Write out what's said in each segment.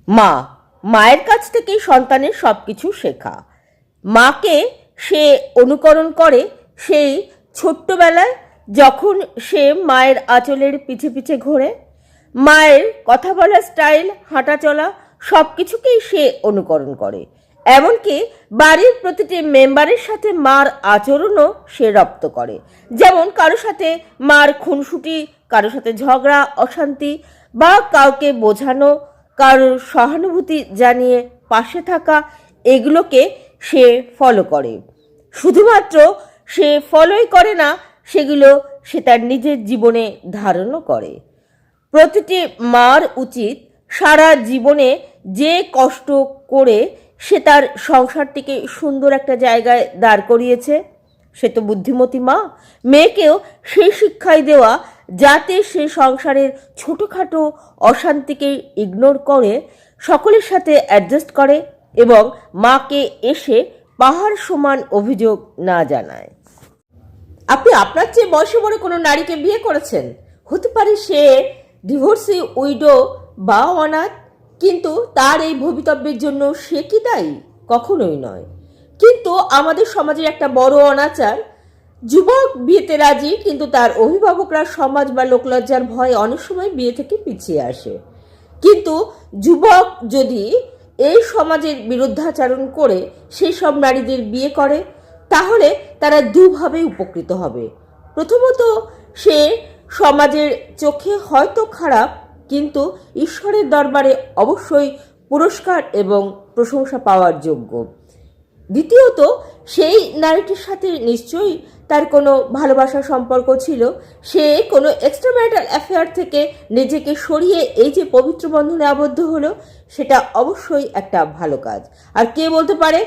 মা, মায়ের কাছ থেকেই সন্তানের সবকিছু শেখা। মাকে সে অনুকরণ করে সেই ছোট্টবেলায়, যখন সে মায়ের আঁচলের পিছে পিছে ঘোরে। মায়ের কথা বলার স্টাইল, হাঁটা চলা সব কিছুকেই সে অনুকরণ করে। এমনকি বাড়ির প্রতিটি মেম্বারের সাথে মার আচরণও সে রপ্ত করে। যেমন কারোর সাথে মার খুনসুটি, কারোর সাথে ঝগড়া অশান্তি, বা কাউকে বোঝানো, কারোর সহানুভূতি জানিয়ে পাশে থাকা, এগুলোকে সে ফলো করে। শুধুমাত্র সে ফলোই করে না, সেগুলো সে তার নিজের জীবনে ধারণও করে। প্রতিটি মার উচিত সারা জীবনে যে কষ্ট করে সে তার সংসারটিকে সুন্দর একটা জায়গায় দাঁড় করিয়েছে, সে তো বুদ্ধিমতী মা, মেয়েকেও সেই শিক্ষাই দেওয়া যাতে সে সংসারের ছোটোখাটো অশান্তিকে ইগনোর করে সকলের সাথে অ্যাডজাস্ট করে এবং মাকে এসে পাহাড় সমান অভিযোগ না জানায়। আপনি আপনার চেয়ে বয়সে বড় কোনো নারীকে বিয়ে করেছেন, হতে পারে সে ডিভোর্সি, উইডো বা অনাথ, কিন্তু তার এই ভবিতব্যের জন্য সে কি দায়ী? কখনোই নয়। কিন্তু আমাদের সমাজের একটা বড় অনাচার, যুবক বিয়েতে রাজি, কিন্তু তার অভিভাবকরা সমাজ বা লোকলজ্জার ভয়ে অনেক সময় বিয়ে থেকে পিছিয়ে আসে। কিন্তু যুবক যদি এই সমাজের বিরুদ্ধাচরণ করে সেই সব নারীদের বিয়ে করে, তাহলে তারা দুভাবে উপকৃত হবে। প্রথমত, সে সমাজের চোখে হয়তো খারাপ, কিন্তু ঈশ্বরের দরবারে অবশ্যই পুরস্কার এবং প্রশংসা পাওয়ার যোগ্য। দ্বিতীয়ত, সেই নারীটির সাথে নিশ্চয়ই তার কোনো ভালোবাসার সম্পর্ক ছিল। সে কোনো এক্সট্রা ম্যারিটাল অ্যাফেয়ার থেকে নিজেকে সরিয়ে এই যে পবিত্র বন্ধনে আবদ্ধ হলো, সেটা অবশ্যই একটা ভালো কাজ। আর কে বলতে পারে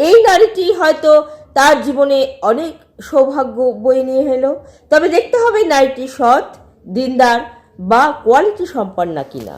এই নারীটি হয়তো তার জীবনে অনেক সৌভাগ্য বয়ে নিয়ে এলো। তবে দেখতে হবে নারীটি সৎ, দিনদার বা কোয়ালিটি সম্পন্ন কিনা।